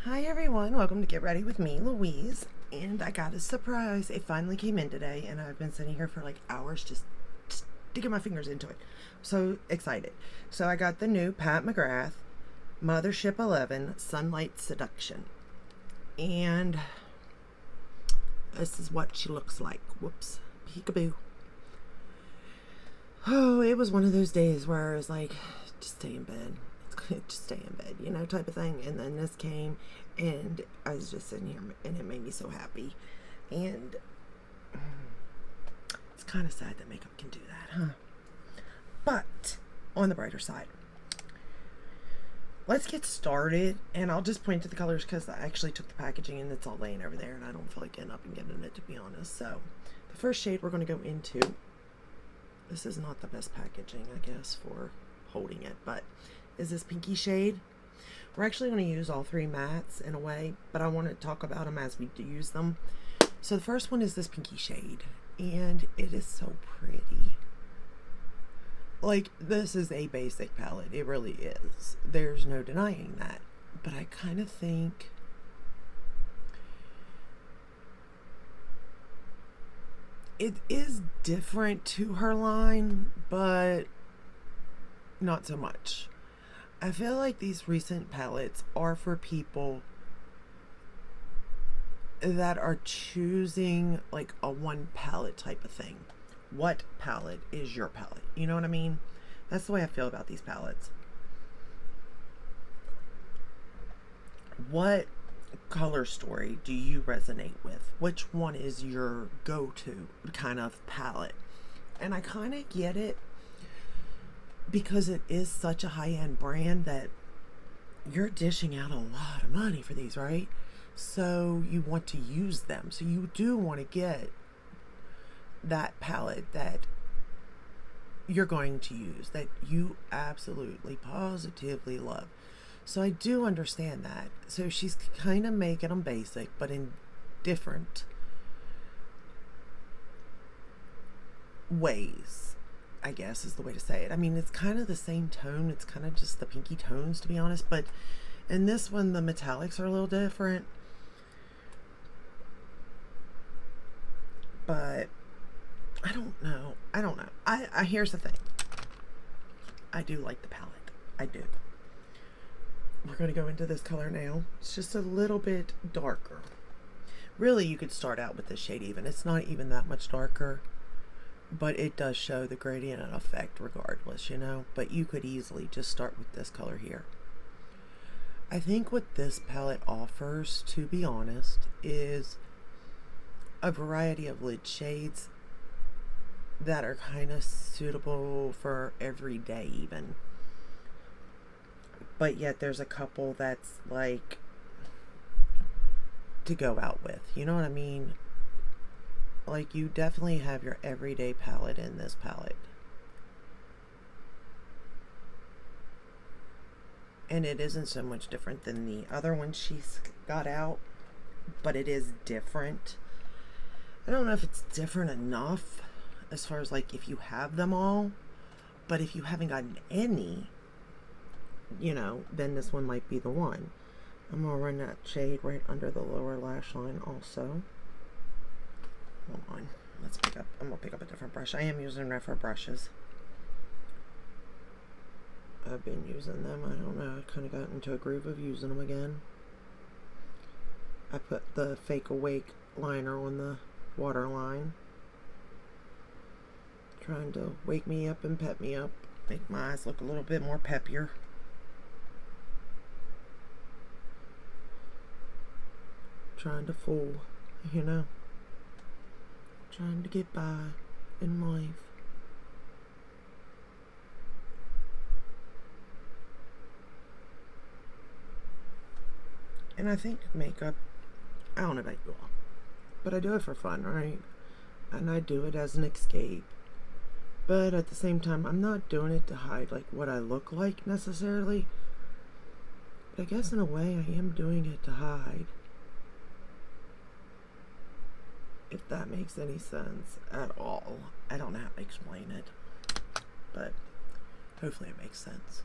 Hi everyone, welcome to Get Ready with me, Louise. And I got a surprise. It finally came in today, and I've been sitting here for like hours just sticking my fingers into it. So excited. So I got the new Mcgrath Mothership 11 Sunlight Seduction. And this is what she looks like. Whoops. Peekaboo. Oh, it was one of those days where I was like, just stay in bed. Just stay in bed, you know, type of thing. And then this came, and I was just sitting here, and it made me so happy. And it's kind of sad that makeup can do that, huh? But on the brighter side, let's get started. And I'll just point to the colors because I actually took the packaging and it's all laying over there, and I don't feel like getting up and getting it, to be honest. So the first shade we're going to go into, this is not the best packaging, I guess, for holding it, but is this pinky shade. We're actually going to use all three mattes in a way, but I want to talk about them as we do use them. So the first one is this pinky shade, and it is so pretty. Like, this is a basic palette. It really is. There's no denying that. But I kind of think it is different to her line, but not so much. I feel like these recent palettes are for people that are choosing like a one palette type of thing. What palette is your palette? You know what I mean? That's the way I feel about these palettes. What color story do you resonate with? Which one is your go-to kind of palette? And I kind of get it, because it is such a high-end brand that you're dishing out a lot of money for these, right? So you want to use them. So you do want to get that palette that you're going to use, that you absolutely, positively love. So I do understand that. So she's kind of making them basic, but in different ways, I guess is the way to say it. I mean, it's kind of the same tone. It's kind of just the pinky tones, to be honest. But in this one, the metallics are a little different. But I don't know. I here's the thing. I do like the palette. I do. We're going to go into this color now. It's just a little bit darker. Really, you could start out with this shade even. It's not even that much darker, but it does show the gradient and effect regardless, you know. But you could easily just start with this color here. I think what this palette offers, to be honest, is a variety of lid shades that are kind of suitable for every day even. But yet there's a couple that's like to go out with, you know what I mean? Like, you definitely have your everyday palette in this palette. And it isn't so much different than the other one she's got out, but it is different. I don't know if it's different enough as far as like if you have them all, but if you haven't gotten any, you know, then this one might be the one. I'm gonna run that shade right under the lower lash line also. Hold on. I'm gonna pick up a different brush. I am using Refer brushes. I've been using them. I don't know. I kind of got into a groove of using them again. I put the Fake Awake liner on the waterline, trying to wake me up and pep me up, make my eyes look a little bit more peppier. Trying to fool, you know. Trying to get by in life. And I think makeup, I don't know about you all, but I do it for fun, right? And I do it as an escape. But at the same time, I'm not doing it to hide like what I look like necessarily. But I guess in a way I am doing it to hide. If that makes any sense at all. I don't know how to explain it, but hopefully it makes sense.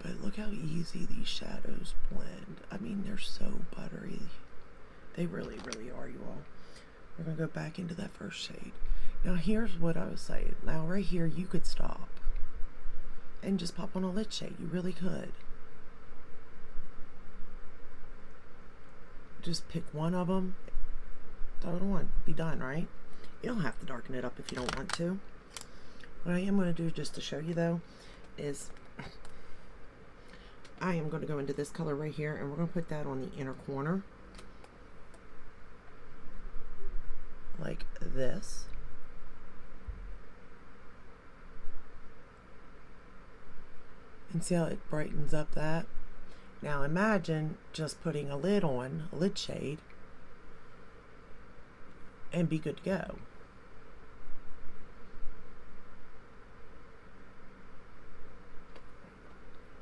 But look how easy these shadows blend. I mean, they're so buttery. They really, really are, you all. We're going to go back into that first shade. Now, here's what I was saying. Now, right here, you could stop and just pop on a lit shade. You really could. Just pick one of them, throw it on, be done, right? You don't have to darken it up if you don't want to. What I am going to do, just to show you though, is I am going to go into this color right here, and we're going to put that on the inner corner. Like this. And see how it brightens up that? Now imagine just putting a lid on, a lid shade, and be good to go.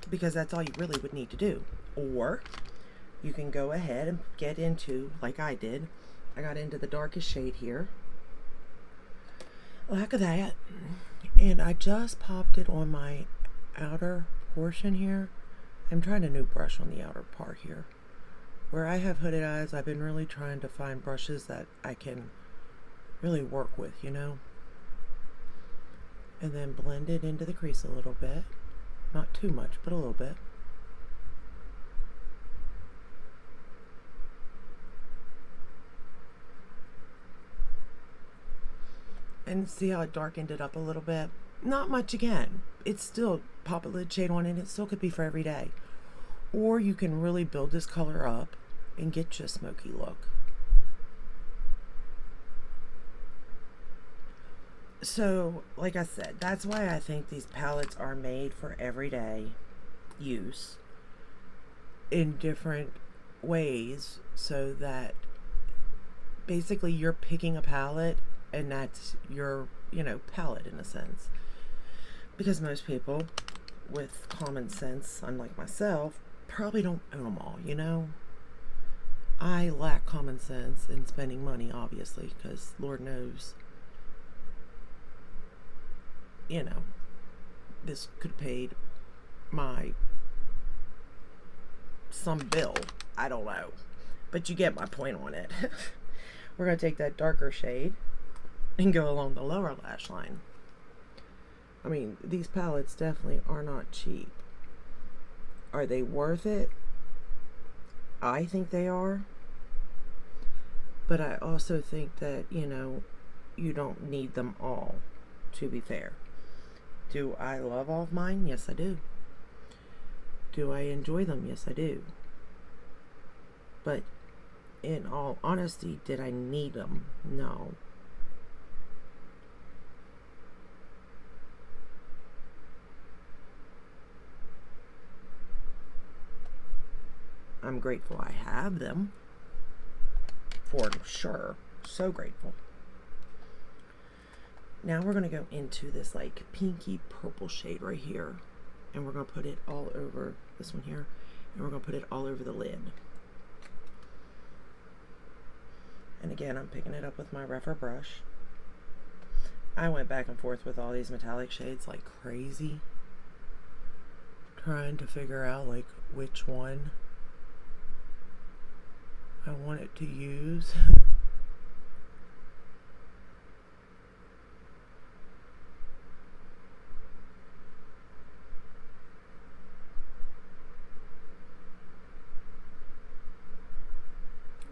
Because that's all you really would need to do. Or you can go ahead and get into, like I did, I got into the darkest shade here, like that, and I just popped it on my outer portion here. I'm trying a new brush on the outer part here. Where I have hooded eyes, I've been really trying to find brushes that I can really work with, you know. And then blend it into the crease a little bit. Not too much, but a little bit. And see how it darkened it up a little bit? Not much again. It's still pop a lid shade on it. It still could be for every day. Or you can really build this color up and get you a smoky look. So, like I said, that's why I think these palettes are made for everyday use in different ways, so that basically you're picking a palette and that's your, you know, palette in a sense. Because most people with common sense, unlike myself, probably don't own them all, you know. I lack common sense in spending money, obviously, because Lord knows, you know, this could have paid my some bill. I don't know. But you get my point on it. We're going to take that darker shade and go along the lower lash line. I mean, these palettes definitely are not cheap. Are they worth it? I think they are. But I also think that, you know, you don't need them all, to be fair. Do I love all of mine? Yes, I do. Do I enjoy them? Yes, I do. But in all honesty, did I need them? No. I'm grateful I have them, for sure. So grateful. Now we're going to go into this like pinky purple shade right here, and we're going to put it all over this one here, and we're going to put it all over the lid. And again, I'm picking it up with my rougher brush. I went back and forth with all these metallic shades like crazy, trying to figure out like which one I want it to use.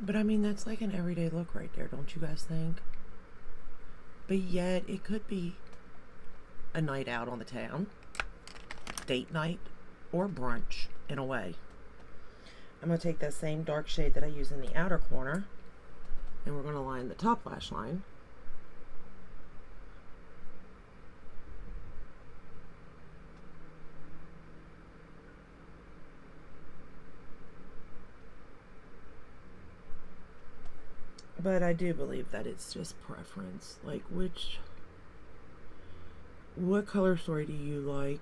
But I mean, that's like an everyday look right there, don't you guys think? But yet, it could be a night out on the town, date night, or brunch, in a way. I'm going to take that same dark shade that I use in the outer corner, and we're going to line the top lash line. But I do believe that it's just preference. Like, what color story do you like?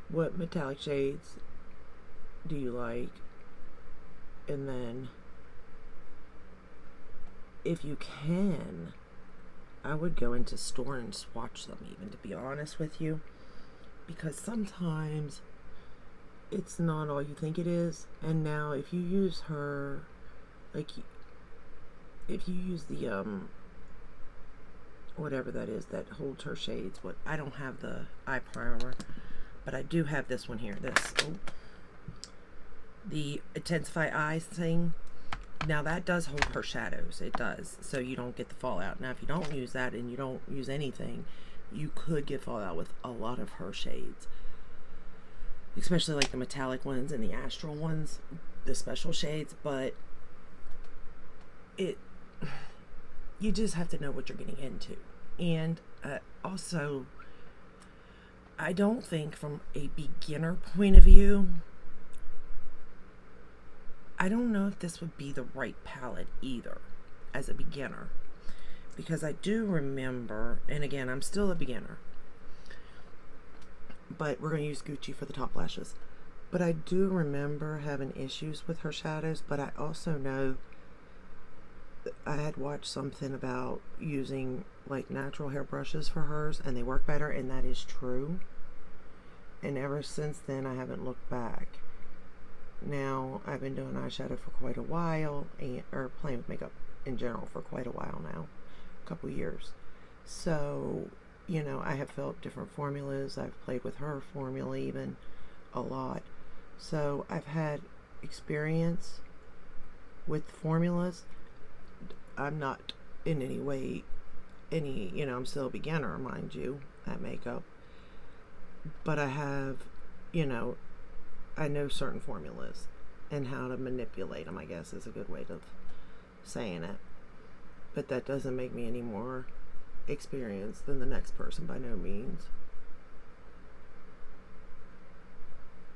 What metallic shades do you like? And then, if you can, I would go into store and swatch them even, to be honest with you. because sometimes it's not all you think it is. And now if you use her, like, if you use the whatever that is that holds her shades, what, I don't have the eye primer, but I do have this one here, this, the Intensify Eyes thing. Now that does hold her shadows, it does, so you don't get the fallout. Now if you don't use that and you don't use anything, you could get fallout with a lot of her shades, especially like the metallic ones and the astral ones, the special shades. But you just have to know what you're getting into. And also, I don't think from a beginner point of view, I don't know if this would be the right palette either as a beginner, because I do remember, and again, I'm still a beginner, but we're going to use Gucci for the top lashes, but I do remember having issues with her shadows. But I also know I had watched something about using like natural hair brushes for hers and they work better, and that is true. And ever since then I haven't looked back. Now I've been doing eyeshadow for quite a while, or playing with makeup in general for quite a while now, a couple years. So, you know, I have felt different formulas. I've played with her formula even a lot. So I've had experience with formulas. I'm not in any way you know, I'm still a beginner, mind you, at makeup. But I have, you know, I know certain formulas and how to manipulate them, I guess is a good way of saying it. But that doesn't make me any more experienced than the next person, by no means.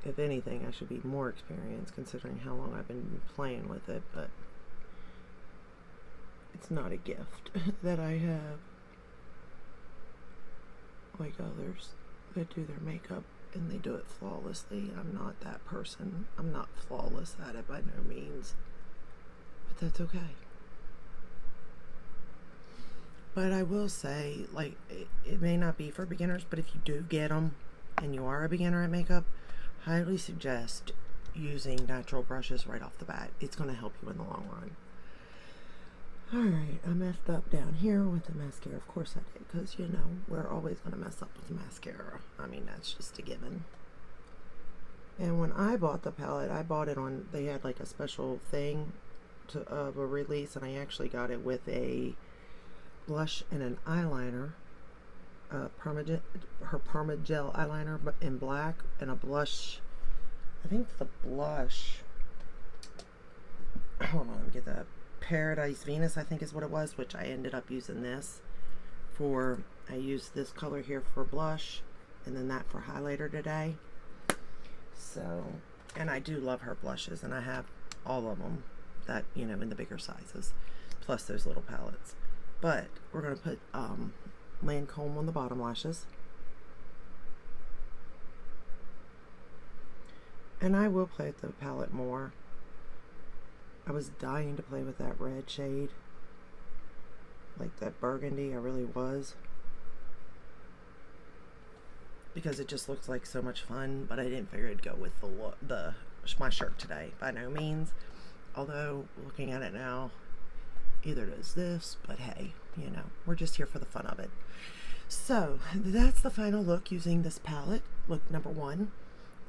If anything, I should be more experienced considering how long I've been playing with it, but it's not a gift that I have like others that do their makeup and they do it flawlessly. I'm not that person. I'm not flawless at it by no means, but that's okay. But I will say, like, it may not be for beginners, but if you do get them and you are a beginner at makeup, highly suggest using natural brushes right off the bat. It's going to help you in the long run. Alright, I messed up down here with the mascara. Of course I did, because, you know, we're always going to mess up with mascara. I mean, that's just a given. And when I bought the palette, I bought it on, they had like a special thing of a release, and I actually got it with a blush and an eyeliner. Her Permagel eyeliner in black, and a blush. I think the blush, hold on, let me get that. Paradise Venus, I think is what it was, which I ended up using this for. I used this color here for blush, and then that for highlighter today. So, and I do love her blushes, and I have all of them that, you know, in the bigger sizes, plus those little palettes. But we're going to put Lancome on the bottom lashes. And I will play with the palette more. I was dying to play with that red shade, like that burgundy. I really was, because it just looks like so much fun. But I didn't figure it'd go with my shirt today, by no means. Although looking at it now, either does this. But hey, you know, we're just here for the fun of it. So that's the final look using this palette. Look number 1.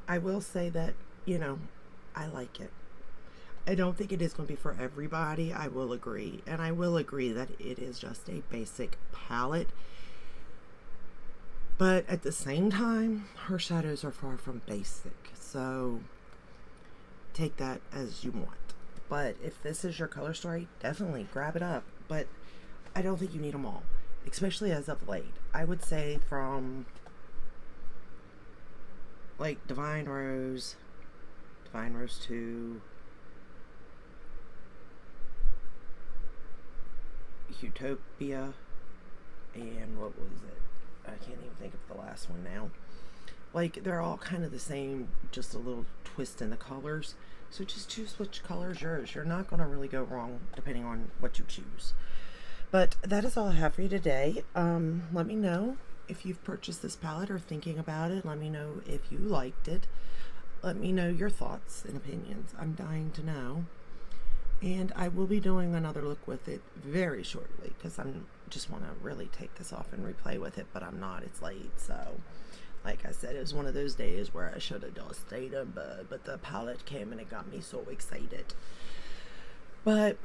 I will say that, you know, I like it. I don't think it is going to be for everybody. I will agree. And I will agree that it is just a basic palette. But at the same time, her shadows are far from basic. So take that as you want. But if this is your color story, definitely grab it up. But I don't think you need them all, especially as of late. I would say from like Divine Rose 2, Utopia, and what was it? I can't even think of the last one now. Like, they're all kind of the same, just a little twist in the colors. So just choose which color is yours. You're not going to really go wrong depending on what you choose. But that is all I have for you today. Let me know if you've purchased this palette or thinking about it. Let me know if you liked it. Let me know your thoughts and opinions. I'm dying to know. And I will be doing another look with it very shortly, because I'm just want to really take this off and replay with it, but I'm not. It's late, so like I said, it was one of those days where I should have just stayed in bed, but the palette came and it got me so excited. But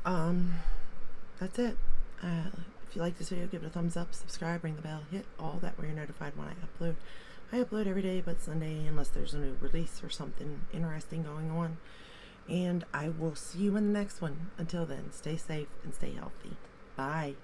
that's it. If you like this video, give it a thumbs up, subscribe, ring the bell, hit all that where you're notified when I upload. I upload every day but Sunday, unless there's a new release or something interesting going on. And I will see you in the next one. Until then, stay safe and stay healthy. Bye.